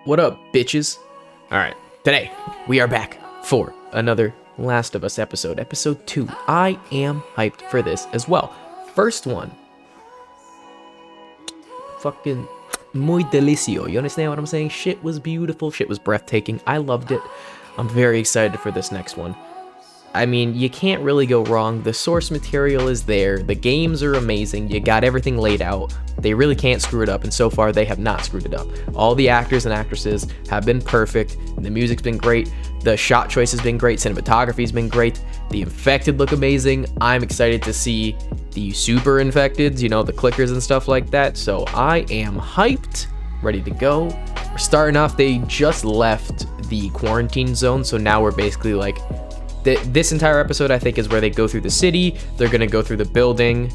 What up, bitches? Alright, today we are back for another Last of Us episode, episode 2. I am hyped for this as well. First one. Fucking muy delicio. You understand what I'm saying? Shit was beautiful, shit was breathtaking. I loved it. I'm very excited for this next one. I mean, you can't really go wrong. The source material is there. The games are amazing. You got everything laid out. They really can't screw it up, and so far they have not screwed it up. All the actors and actresses have been perfect. The music's been great. The shot choice has been great. Cinematography's been great. The infected look amazing. I'm excited to see the super infecteds, you know, the clickers and stuff like that. So I am hyped, ready to go. We're starting off. They just left the quarantine zone, so now we're basically like, this entire episode, I think, is where they go through the city. They're going to go through the building.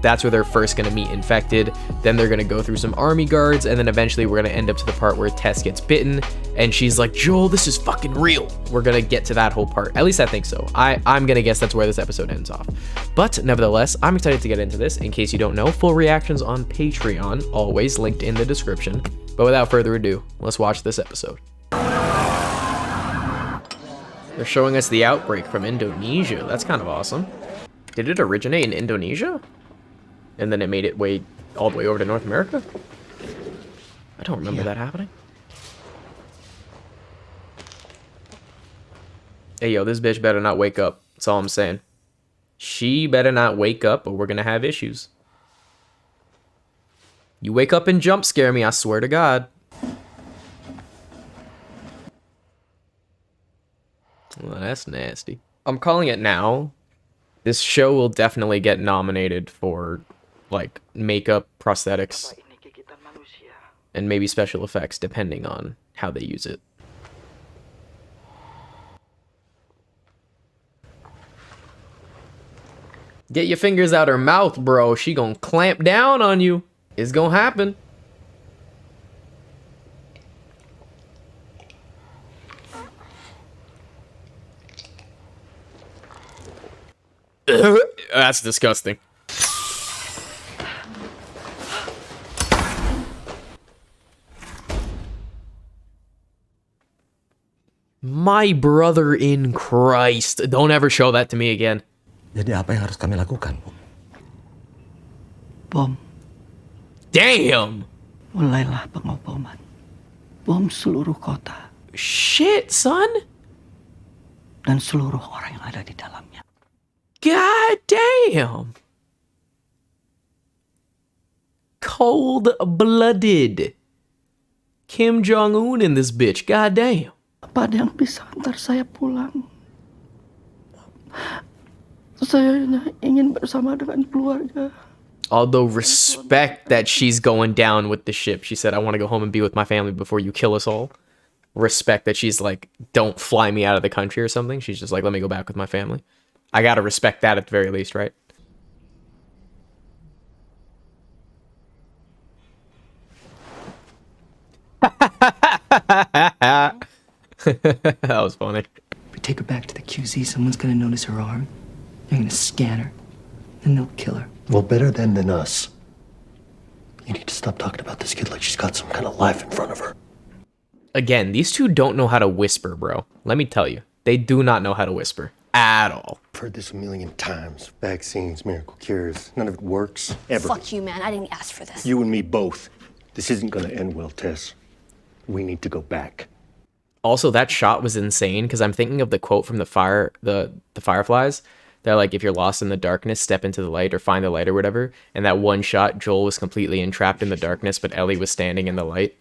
That's where they're first going to meet infected. Then they're going to go through some army guards. And then eventually we're going to end up to the part where Tess gets bitten. And she's like, Joel, this is fucking real. We're going to get to that whole part. At least I think so. I'm going to guess that's where this episode ends off. But nevertheless, I'm excited to get into this. In case you don't know, full reactions on Patreon, always linked in the description. But without further ado, let's watch this episode. They're showing us the outbreak from Indonesia. That's kind of awesome. Did it originate in Indonesia? And then it made it all the way over to North America? I don't remember that happening. Hey, yo, this bitch better not wake up. That's all I'm saying. She better not wake up or we're gonna have issues. You wake up and jump scare me, I swear to God. Well, that's nasty. I'm calling it now. This show will definitely get nominated for, like, makeup, prosthetics, and maybe special effects, depending on how they use it. Get your fingers out her mouth, bro. She gonna clamp down on you. It's gonna happen. That's disgusting. My brother in Christ. Don't ever show that to me again. Jadi apa yang harus kami lakukan, Bu? Bom. Damn. Mulailah pengoboman. Bom seluruh kota Shit, son. dan seluruh orang yang ada di dalamnya. God damn. Cold-blooded. Kim Jong-un in this bitch. God damn. Apa ada yang bisa antar saya pulang? Saya hanya ingin bersama dengan keluarga. Although respect that she's going down with the ship. She said, I want to go home and be with my family before you kill us all. Respect that she's like, don't fly me out of the country or something. She's just like, let me go back with my family. I gotta respect that at the very least, right? That was funny. We take her back to the QZ, someone's gonna notice her arm. They're gonna scan her. Then they'll kill her. Well, better them than us. You need to stop talking about this kid like she's got some kind of life in front of her. Again, these two don't know how to whisper, bro. Let me tell you. They do not know how to whisper. At all. I've heard this a million times. Vaccines, miracle cures. None of it works, ever. Fuck you, man. I didn't ask for this. You and me both. This isn't gonna end well, Tess. We need to go back. Also, that shot was insane because I'm thinking of the quote from the Fireflies. They're like, if you're lost in the darkness, step into the light or find the light or whatever. And that one shot, Joel was completely entrapped in the darkness, but Ellie was standing in the light.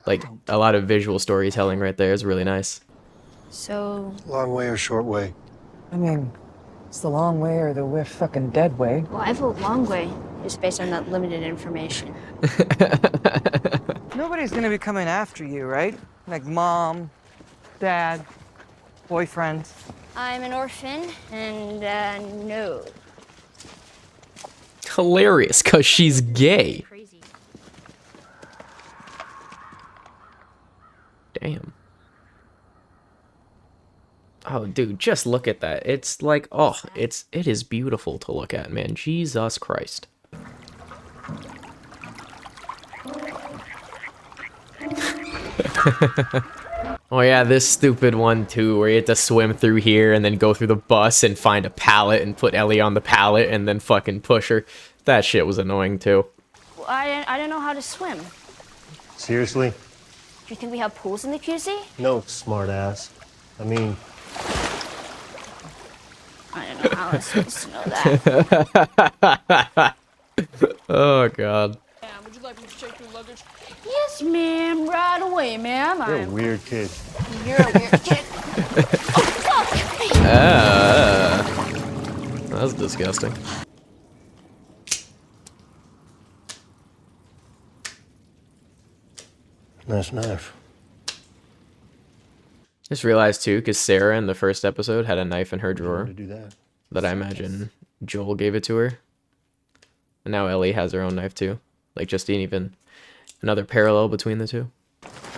Like, a lot of visual storytelling right there is really nice. So, Long way or short way? I mean, it's the long way or the we're fucking dead way. well, I vote long way, just based on that limited information. Nobody's gonna be coming after you, right? Like mom, dad, boyfriend. I'm an orphan, and no. Hilarious, because she's gay. Crazy. Damn. Oh, dude, just look at that. It's like, oh, it is beautiful to look at, man. Jesus Christ. Oh yeah, this stupid one too, where you have to swim through here and then go through the bus and find a pallet and put Ellie on the pallet and then fucking push her. That shit was annoying too. Well, I don't know how to swim. Do Seriously? you think we have pools in the QZ? No, smartass. I mean, I don't know how I'm supposed to know that. Oh god. Would you like me to check your luggage? Yes, ma'am. Right away, ma'am. you're a weird kid. You're a weird kid. That's disgusting. Nice knife. Just realized too, because Sarah in the first episode had a knife in her drawer To do that. that I imagine Joel gave it to her. And now Ellie has her own knife too. Like just even another parallel between the two.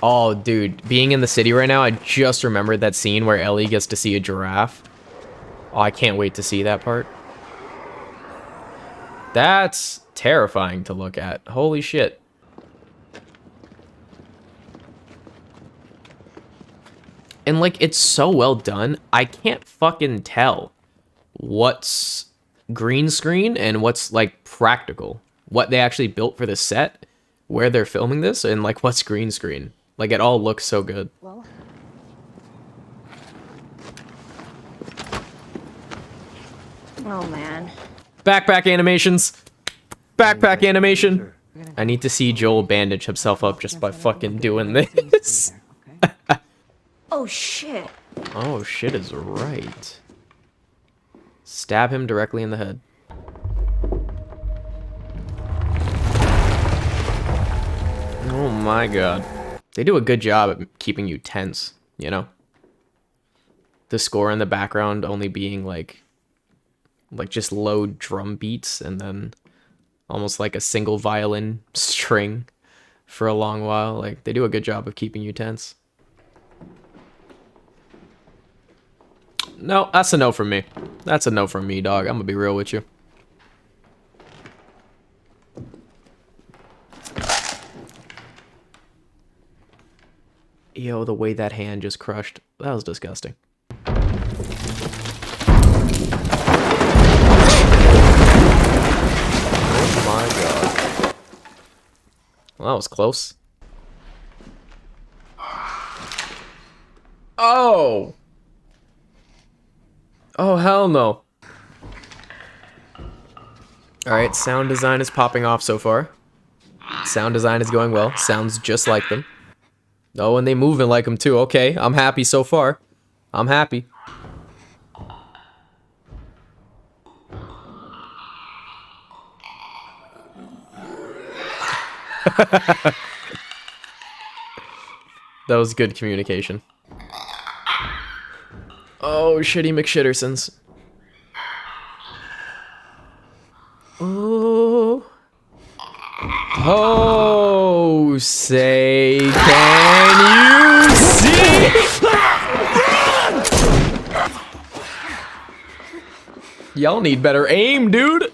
Oh, dude, being in the city right now, I just remembered that scene where Ellie gets to see a giraffe. Oh, I can't wait to see that part. That's terrifying to look at. Holy shit. And like, it's so well done, I can't fucking tell what's green screen and what's like practical. What they actually built for the set, where they're filming this, and like what's green screen. Like, it all looks so good. Well. Oh, man. Backpack animations. Backpack animation. I need to see Joel bandage himself up just by fucking doing this. Oh, shit. Oh, shit is right. Stab him directly in the head. Oh my god. They do a good job at keeping you tense, you know? The score in the background only being like just low drum beats and then almost like a single violin string for a long while. Like, they do a good job of keeping you tense. No, that's a no from me. That's a no from me, dog. I'm gonna be real with you. Yo, the way that hand just crushed. That was disgusting. Oh my god. Well, that was close. Oh! Oh, hell no. Alright, sound design is popping off so far. Sound design is going well. Sounds just like them. Oh, and they moving like them too. Okay, I'm happy so far. I'm happy. That was good communication. Oh, shitty McShittersons. Oh. Oh, say, can you see? Y'all need better aim, dude.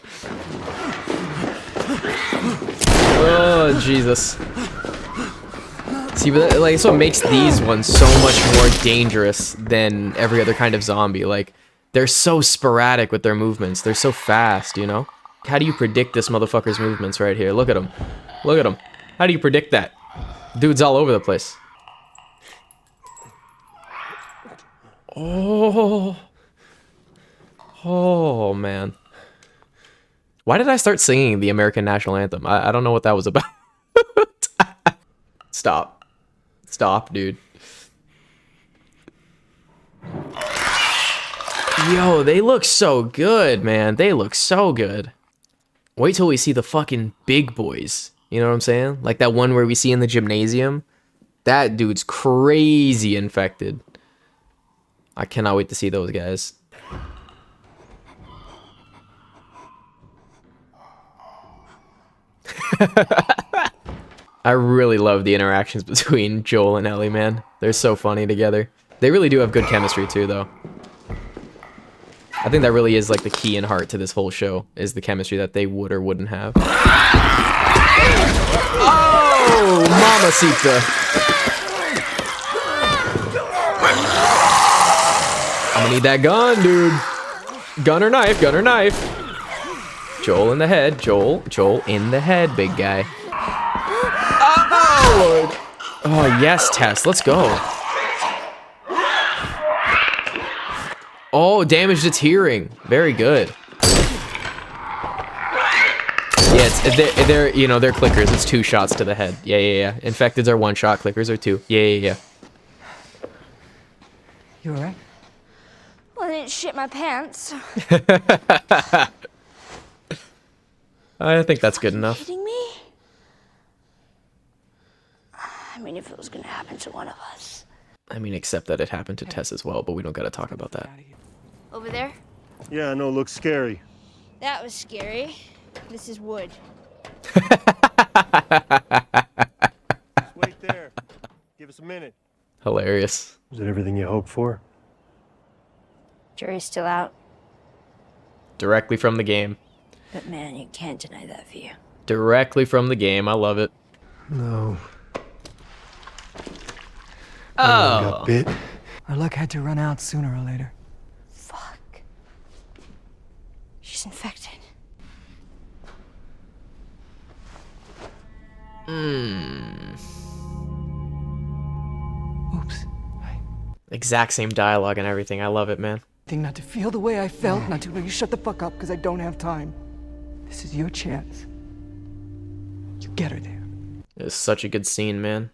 Oh, Jesus. See, but like, that's what makes these ones so much more dangerous than every other kind of zombie. Like, they're so sporadic with their movements. They're so fast, you know? How do you predict this motherfucker's movements right here? Look at him. Look at him. How do you predict that? Dude's all over the place. Oh. Oh, man. Why did I start singing the American National Anthem? I don't know what that was about. Stop. Stop, dude. Yo, they look so good, man. They look so good. Wait till we see the fucking big boys. You know what I'm saying? Like that one where we see in the gymnasium. That dude's crazy infected. I cannot wait to see those guys. I really love the interactions between Joel and Ellie, man. They're so funny together. They really do have good chemistry too, though. I think that really is like the key and heart to this whole show, is the chemistry that they would or wouldn't have. Oh, Mamacita. I'm gonna need that gun, dude. Gun or knife, gun or knife. Joel in the head, Joel in the head, big guy. Oh, Lord. Oh, yes, Tess, let's go. Oh, damaged its hearing. Very good. Yeah, they're you know, they're clickers. It's 2 shots to the head. Yeah. Infecteds are 1 shot, clickers are 2. Yeah. You alright? Well, I didn't shit my pants. I think that's good enough. Kidding me? I mean, if it was gonna happen to one of us. I mean, except that it happened to Tess as well, but we don't gotta talk about that. Over there? Yeah, I know, it looks scary. That was scary. This is wood. Just wait there. Give us a minute. Hilarious. Is it everything you hoped for? Jury's still out. Directly from the game. But man, you can't deny that view. Directly from the game. I love it. No. Oh. Got bit. Our luck had to run out sooner or later. Fuck. She's infected. Oops. Exact same dialogue and everything. I love it, man. Think not to feel the way I felt, not to you shut the fuck up because I don't have time. This is your chance. You get her there. It's such a good scene, man.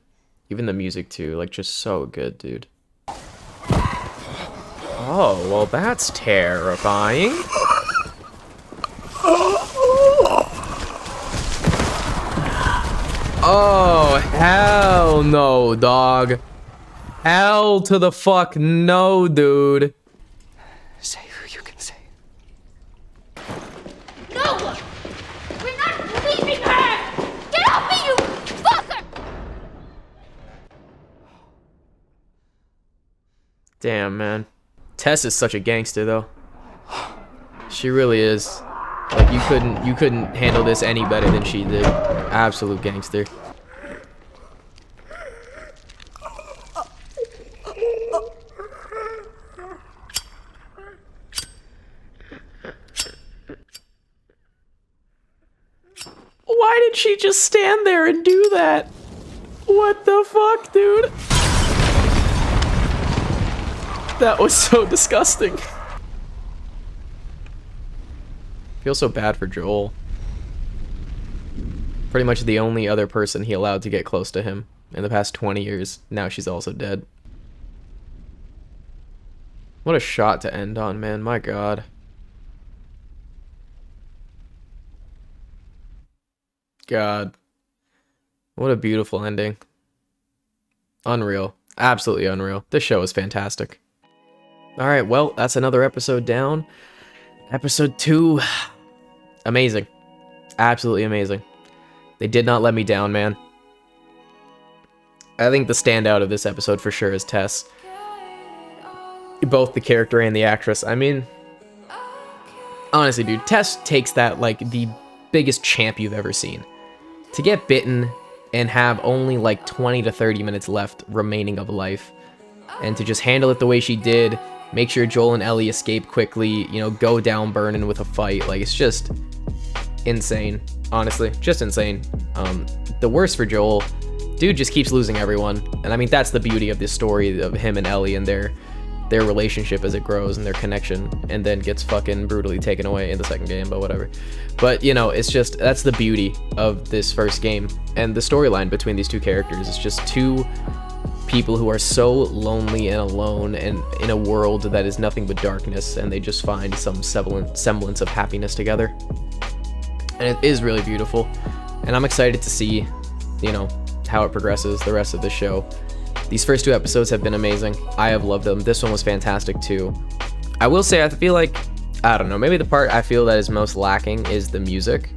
Even the music too, like just so good, dude. Oh, well that's terrifying. Oh, hell no, dog. Hell to the fuck no, dude. Say who you can say. No! We're not leaving her! Get off me, you fucker! Damn, man. Tess is such a gangster, though. She really is. Like you couldn't handle this any better than she did. Absolute gangster. Why did she just stand there and do that? What the fuck, dude? That was so disgusting. Feel so bad for Joel. Pretty much the only other person he allowed to get close to him in the past 20 years. Now she's also dead. What a shot to end on, man. My God. God. What a beautiful ending. Unreal. Absolutely unreal. This show is fantastic. Alright, well, that's another episode down. Episode 2. Amazing. Absolutely amazing. They did not let me down, man. I think the standout of this episode for sure is Tess. Both the character and the actress. I mean, honestly, dude, Tess takes that like the biggest champ you've ever seen. To get bitten and have only like 20 to 30 minutes left remaining of life, and to just handle it the way she did, make sure Joel and Ellie escape quickly, you know, go down burning with a fight, like it's just insane. Honestly, just insane. The worst for Joel, dude just keeps losing everyone, and I mean that's the beauty of this story of him and Ellie and their relationship as it grows and their connection, and then gets fucking brutally taken away in the second game, but whatever. But you know, it's just, that's the beauty of this first game, and the storyline between these two characters is just two people who are so lonely and alone and in a world that is nothing but darkness, and they just find some semblance of happiness together. And it is really beautiful, and I'm excited to see, you know, how it progresses the rest of the show. These first 2 episodes have been amazing. I have loved them. This one was fantastic too. I will say, I feel like, I don't know, maybe the part I feel that is most lacking is the music.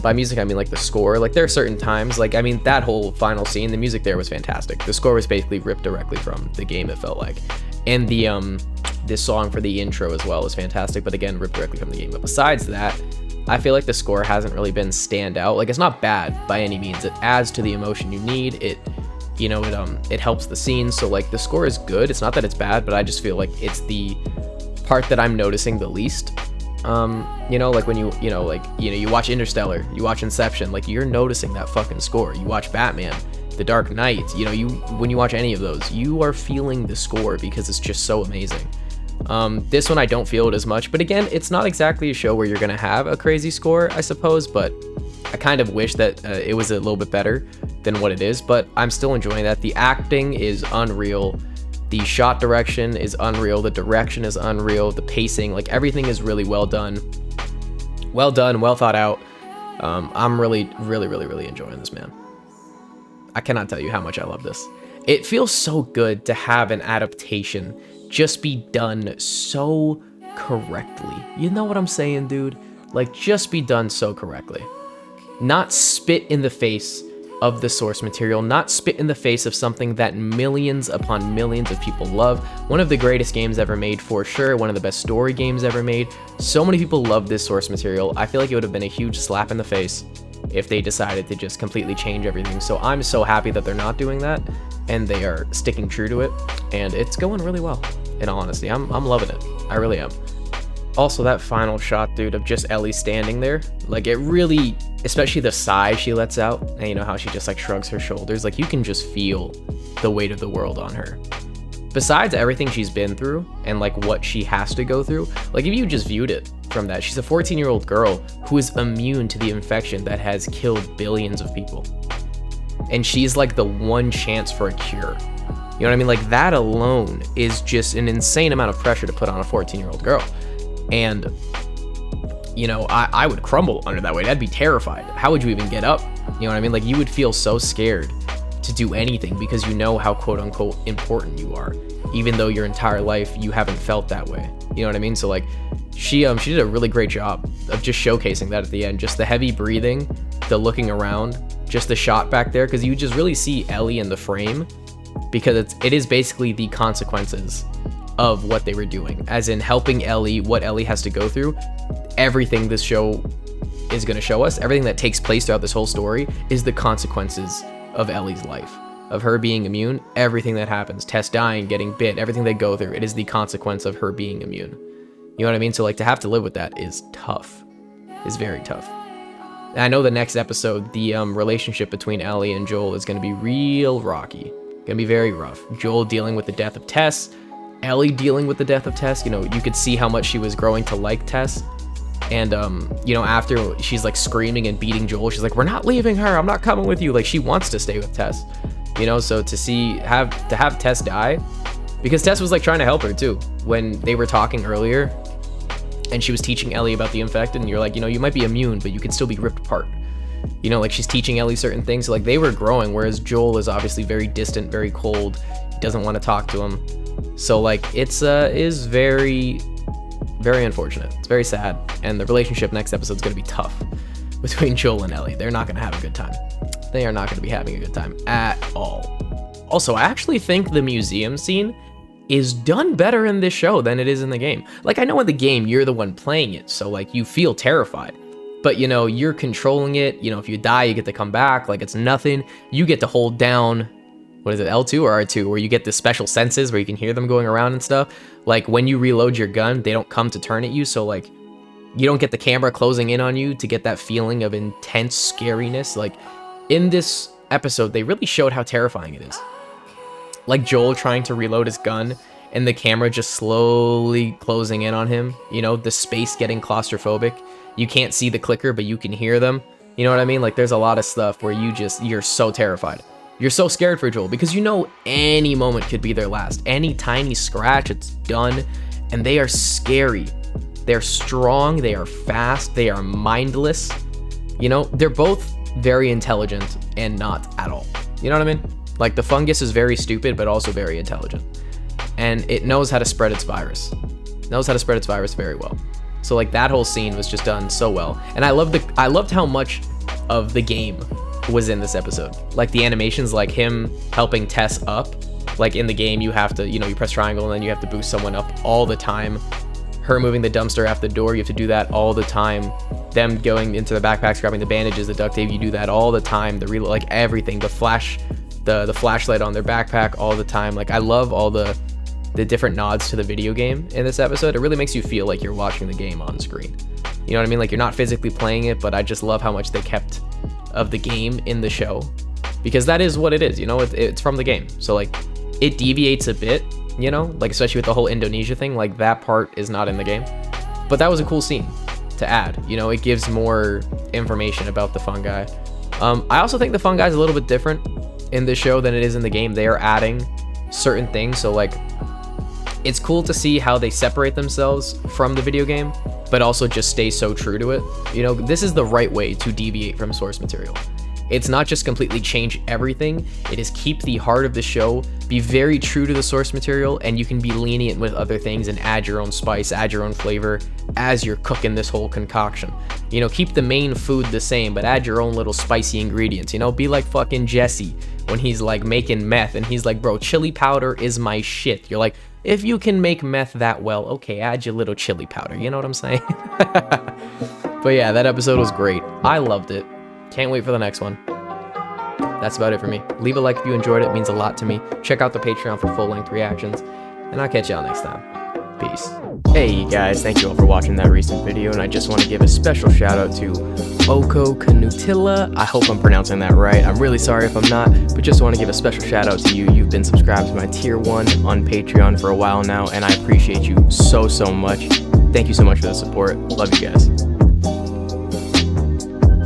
By music, I mean like the score. Like there are certain times, like, I mean, that whole final scene, the music there was fantastic. The score was basically ripped directly from the game, it felt like. And the, this song for the intro as well is fantastic, but again, ripped directly from the game. But besides that, I feel like the score hasn't really been standout. Like, it's not bad by any means. It adds to the emotion you need. It you know, it helps the scene. So like the score is good. It's not that it's bad, but I just feel like it's the part that I'm noticing the least. You know, like when you watch Interstellar, you watch Inception, like you're noticing that fucking score. You watch Batman, The Dark Knight, you know, when you watch any of those, you are feeling the score because it's just so amazing. This one I don't feel it as much, but again, it's not exactly a show where you're gonna have a crazy score, I suppose, but I kind of wish that it was a little bit better than what it is, but I'm still enjoying that. The acting is unreal. The shot direction is unreal. The direction is unreal. The pacing, like everything is really well done. Well done, well thought out. I'm really enjoying this, man. I cannot tell you how much I love this. It feels so good to have an adaptation just be done so correctly. You know what I'm saying, dude? Like, just be done so correctly. Not spit in the face of the source material, not spit in the face of something that millions upon millions of people love. One of the greatest games ever made, for sure. One of the best story games ever made. So many people love this source material. I feel like it would have been a huge slap in the face if they decided to just completely change everything. So I'm so happy that they're not doing that and they are sticking true to it, and it's going really well. In all honesty, I'm loving it. I really am. Also, that final shot, dude, of just Ellie standing there, like it really, especially the sigh she lets out, and you know how she just like shrugs her shoulders, like you can just feel the weight of the world on her. Besides everything she's been through and like what she has to go through, like if you just viewed it from that, she's a 14-year-old girl who is immune to the infection that has killed billions of people. And she's like the one chance for a cure. You know what I mean? Like that alone is just an insane amount of pressure to put on a 14-year-old girl. And, you know, I would crumble under that weight. I'd be terrified. How would you even get up? You know what I mean? Like you would feel so scared to do anything because you know how quote unquote important you are, even though your entire life you haven't felt that way. You know what I mean? So like she did a really great job of just showcasing that at the end. Just the heavy breathing, the looking around, just the shot back there, because you just really see Ellie in the frame, because it is basically the consequences of what they were doing, as in helping Ellie, what Ellie has to go through. Everything this show is going to show us, everything that takes place throughout this whole story is the consequences of Ellie's life, of her being immune. Everything that happens, Tess dying, getting bit, everything they go through, it is the consequence of her being immune. You know what I mean? So like to have to live with that is tough, is very tough. And I know the next episode, the relationship between Ellie and Joel is going to be real rocky, going to be very rough. Joel dealing with the death of Tess, Ellie dealing with the death of Tess. You know, you could see how much she was growing to like Tess. And, you know, after she's like screaming and beating Joel, she's like, we're not leaving her. I'm not coming with you. Like she wants to stay with Tess, you know? So to have Tess die, because Tess was like trying to help her too, when they were talking earlier and she was teaching Ellie about the infected, and you're like, you know, you might be immune, but you could still be ripped apart. You know, like she's teaching Ellie certain things. So like they were growing, whereas Joel is obviously very distant, very cold. He doesn't want to talk to him. So like it's is very, very unfortunate. It's very sad. And the relationship next episode is going to be tough between Joel and Ellie. They're not going to have a good time. They are not going to be having a good time at all. Also, I actually think the museum scene is done better in this show than it is in the game. Like I know in the game, you're the one playing it. So like you feel terrified, but you know, you're controlling it. You know, if you die, you get to come back. Like it's nothing. You get to hold down, what is it, L2 or R2, where you get the special senses where you can hear them going around and stuff. Like when you reload your gun, they don't come to turn at you. So like you don't get the camera closing in on you to get that feeling of intense scariness. Like in this episode, they really showed how terrifying it is. Like Joel trying to reload his gun and the camera just slowly closing in on him. You know, the space getting claustrophobic. You can't see the clicker, but you can hear them. You know what I mean? Like there's a lot of stuff where you're so terrified. You're so scared for Joel because you know any moment could be their last. Any tiny scratch, it's done. And they are scary. They're strong. They are fast. They are mindless. You know, they're both very intelligent and not at all. You know what I mean? Like the fungus is very stupid, but also very intelligent. And it knows how to spread its virus. It knows how to spread its virus very well. So like that whole scene was just done so well. And I loved how much of the game was in this episode. Like the animations, like him helping Tess up. Like in the game, you have to, you know, you press triangle and then you have to boost someone up all the time. Her moving the dumpster after the door, you have to do that all the time. Them going into the backpacks, grabbing the bandages, the duct tape, you do that all the time. The reload, like everything, the the flashlight on their backpack all the time. Like, I love all the different nods to the video game in this episode. It really makes you feel like you're watching the game on screen. You know what I mean? Like, you're not physically playing it, but I just love how much they kept of the game in the show, because that is what it is, you know? It's from the game. So, like, it deviates a bit, you know? Like, especially with the whole Indonesia thing, like, that part is not in the game. But that was a cool scene to add, you know? It gives more information about the fungi. I also think the fungi is a little bit different in the show than it is in the game. They are adding certain things, so, like, it's cool to see how they separate themselves from the video game, but also just stay so true to it. You know, this is the right way to deviate from source material. It's not just completely change everything, it is keep the heart of the show, be very true to the source material, and you can be lenient with other things and add your own spice, add your own flavor as you're cooking this whole concoction. You know, keep the main food the same, but add your own little spicy ingredients, you know? Be like fucking Jesse when he's like making meth and he's like, bro, chili powder is my shit. You're like, if you can make meth that well, okay, add your little chili powder, you know what I'm saying? But yeah, that episode was great. I loved it. Can't wait for the next one. That's about it for me. Leave a like if you enjoyed it. It means a lot to me. Check out the Patreon for full-length reactions, and I'll catch y'all next time. Peace. Hey guys, thank you all for watching that recent video, and I just want to give a special shout out to Oko Canutilla. I hope I'm pronouncing that right. I'm really sorry if I'm not, but just want to give a special shout out to you. You've been subscribed to my tier 1 on Patreon for a while now, and I appreciate you so much. Thank you so much for the support. Love you guys.